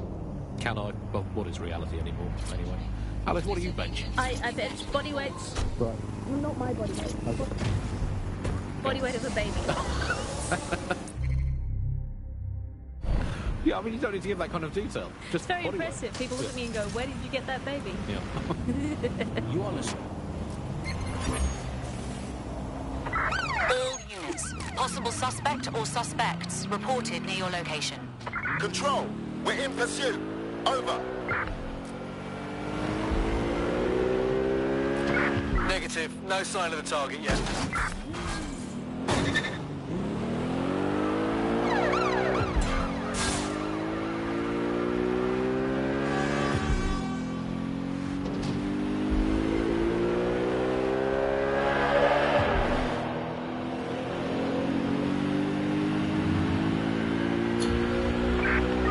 Can I? Well, what is reality anymore, anyway? Alice, what do you bench? I bench body weights. Right. Not my body weight. Okay. Body weight of a baby. Yeah, I mean, you don't need to give that kind of detail. Just It's very body weight. impressive. People look at me and go, where did you get that baby? Yeah. You are listening. All units. Possible suspect or suspects reported near your location. Control, we're in pursuit. Over. Negative. No sign of the target yet.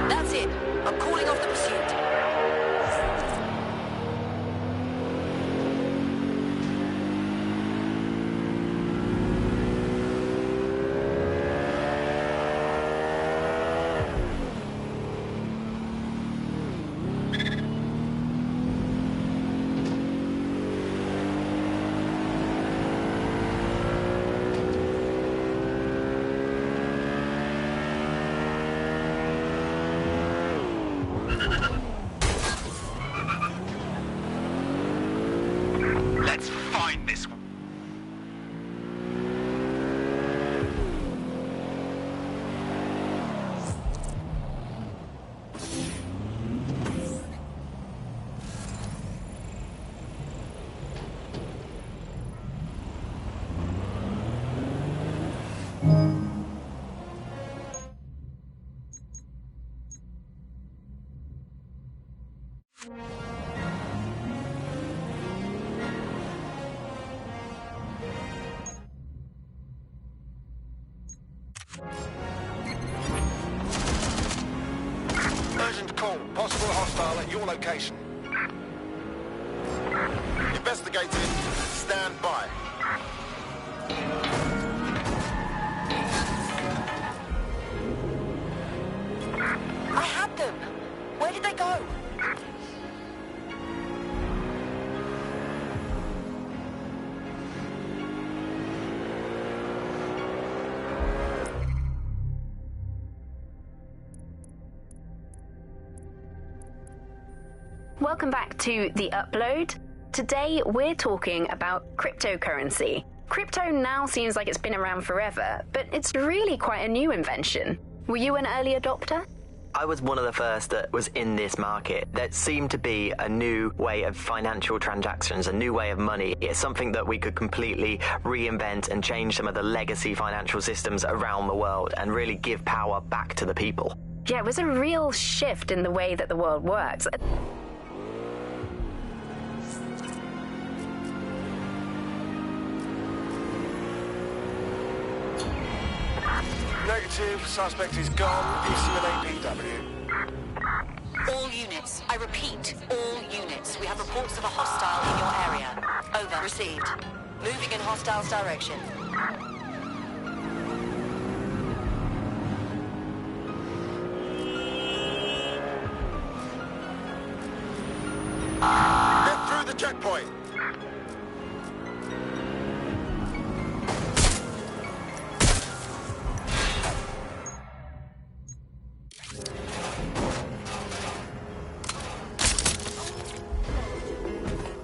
That's it. I'm calling off the pursuit. Let's find this one. hostile at your location. Investigating. Stand by. I had them. Where did they go? Welcome back to The Upload. Today we're talking about cryptocurrency. Crypto now seems like it's been around forever, but it's really quite a new invention. Were you an early adopter? I was one of the first that was in this market. There seemed to be a new way of financial transactions, a new way of money. It's something that we could completely reinvent and change some of the legacy financial systems around the world and really give power back to the people. Yeah, it was a real shift in the way that the world works. Negative. Suspect is gone. Issue an APW. All units. I repeat, all units. We have reports of a hostile in your area. Over. Received. Moving in hostile's direction. Get through the checkpoint.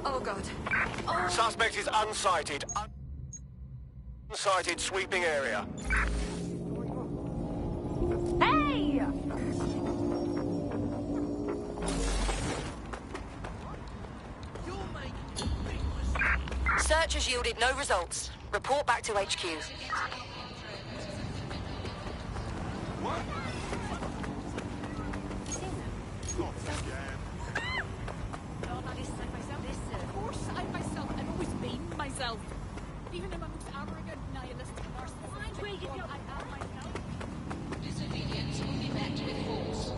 Oh, God. Suspect is unsighted. Unsighted sweeping area. Hey! Search has yielded no results. Report back to HQ. Even amongst arrogant nihilistic narcissists, I am myself. Disobedience will be met with force.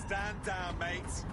Stand down, mates.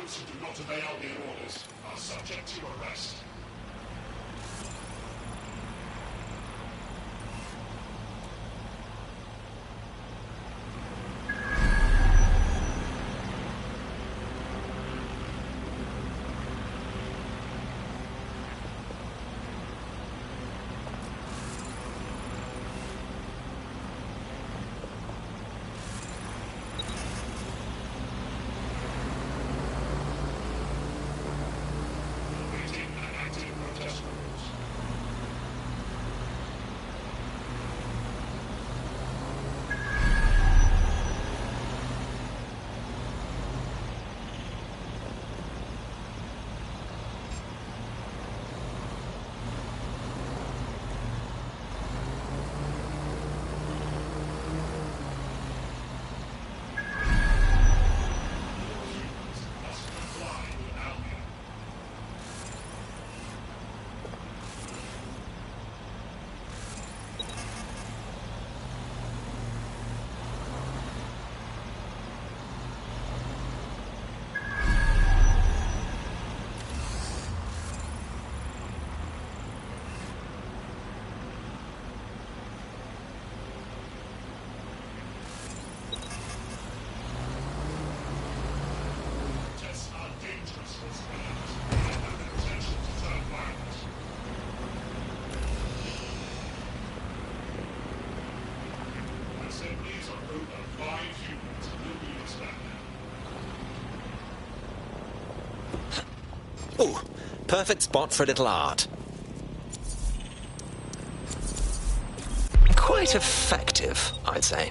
Those who do not obey Albion orders are subject to arrest. Ooh, perfect spot for a little art. Quite effective, I'd say.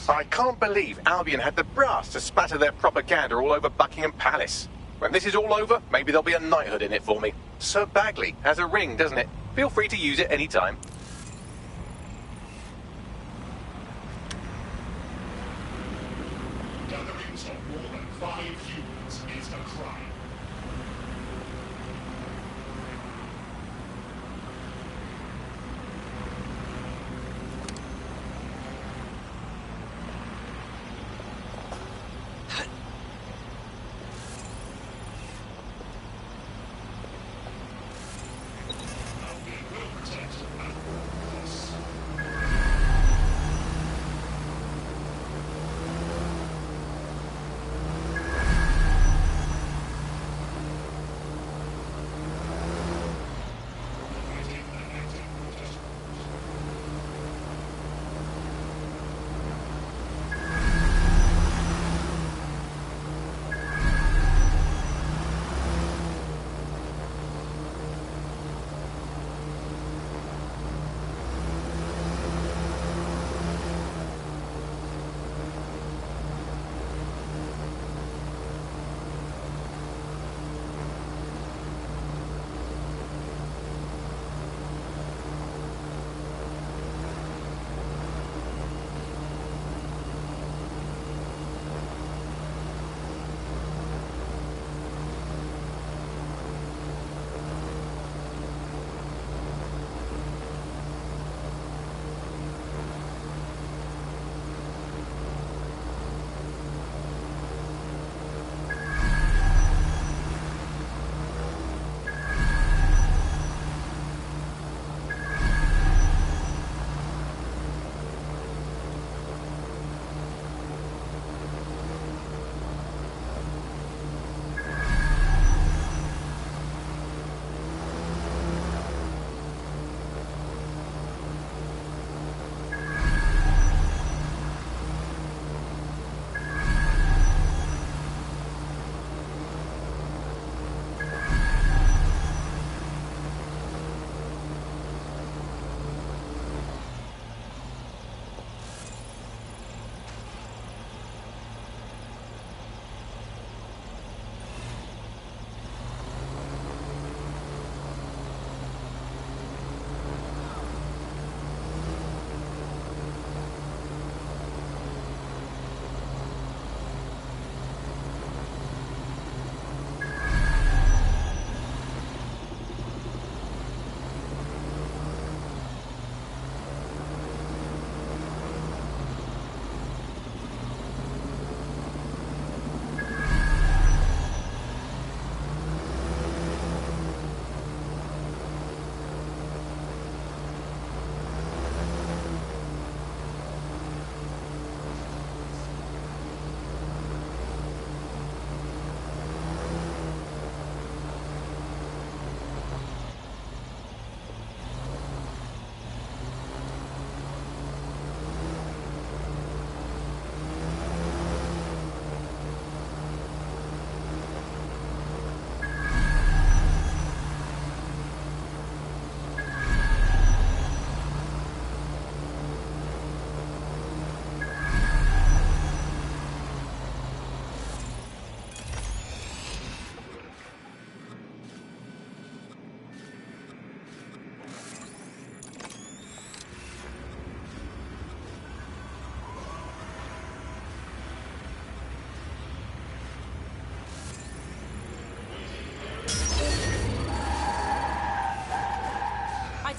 I can't believe Albion had the brass to spatter their propaganda all over Buckingham Palace. When this is all over, maybe there'll be a knighthood in it for me. Sir Bagley has a ring, doesn't it? Feel free to use it any time.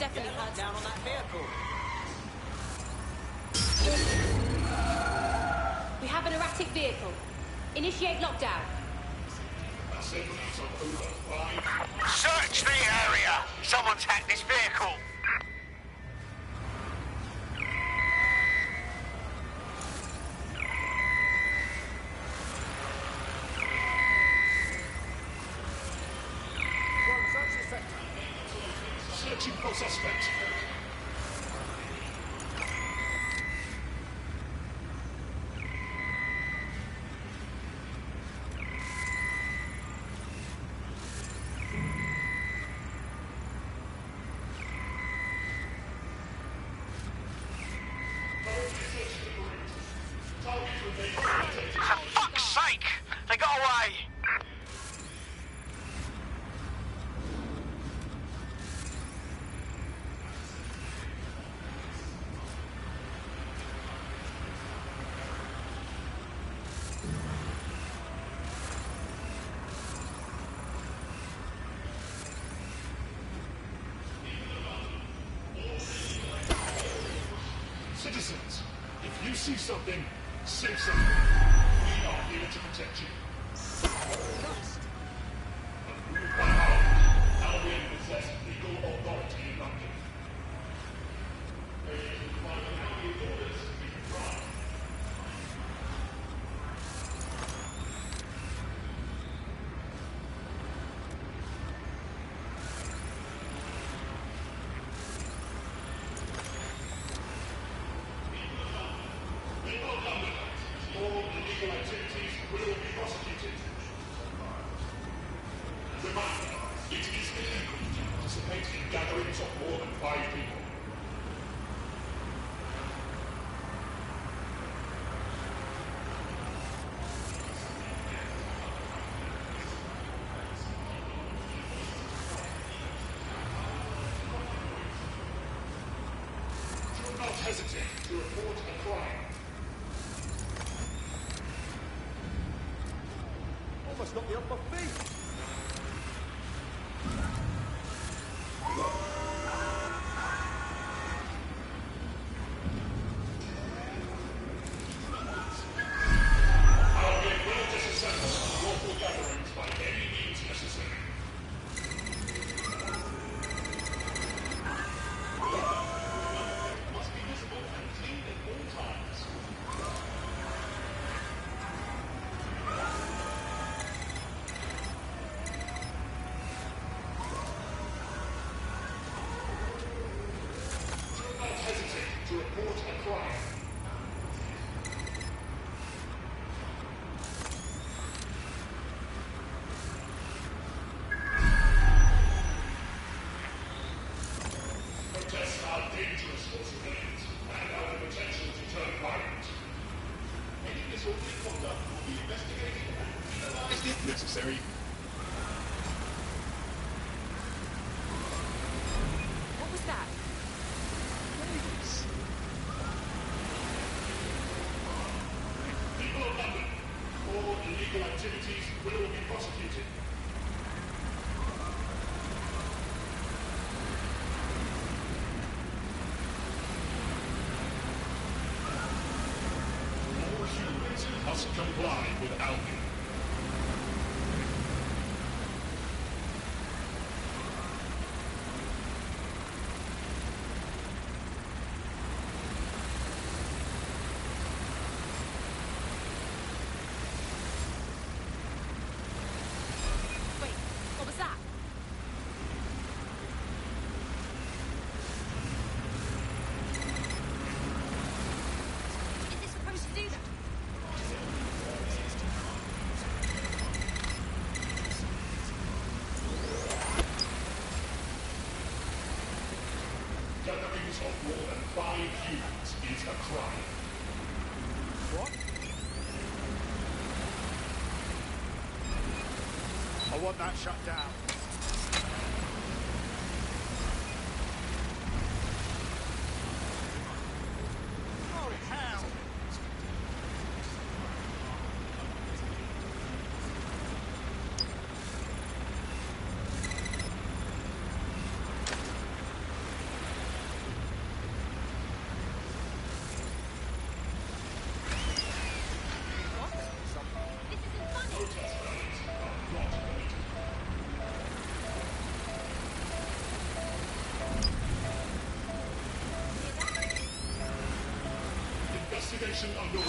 definitely heard down on that vehicle. We have an erratic vehicle. Initiate lockdown. Search the area! Someone's hacked this vehicle! Searching for suspect. For fuck's sake! They got away! Citizens, if you see something, say something. We are here to protect you. Approved by Albion possess legal authority in London. They provide Albion orders we can drive. All illegal activities will be prosecuted. Reminder, it is illegal to participate in gatherings of more than 5 people. Do not hesitate to report a crime. Almost knocked me off my feet. Albion will disassemble lawful gatherings by any means necessary. Must be visible and clean at all times. Do not hesitate to report a crime. Protests are dangerous for civilians and have the potential to turn violent. Any disorderly conduct will be investigated and penalized if necessary. What was that? People of London, all illegal activities will be prosecuted. All humans must comply with Albion. Wait, what was that? Is this supposed to do that? Gatherings of more than 5 humans is a crime. What? I want that shut down. Holy hell! Investigation underway.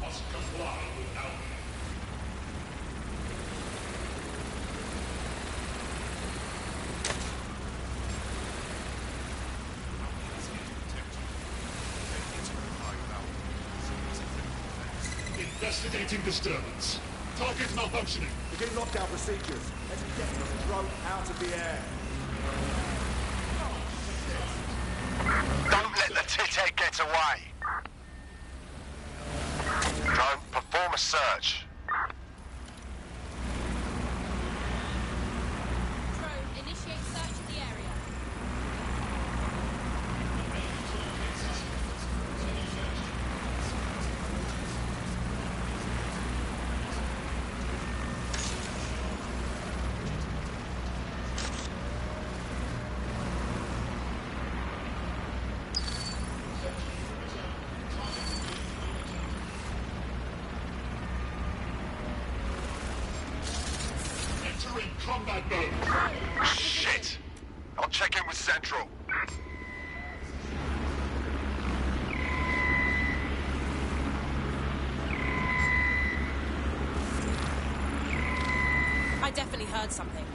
Must comply with Albion. Investigating disturbance. Target malfunctioning. Begin lockdown procedures. Let's get the drone out of the air. Don't let the tithead get away. Drone, perform a search. Drone, initiate search of the area. Entering combat mode. Shit! I'll check in with Central. I definitely heard something.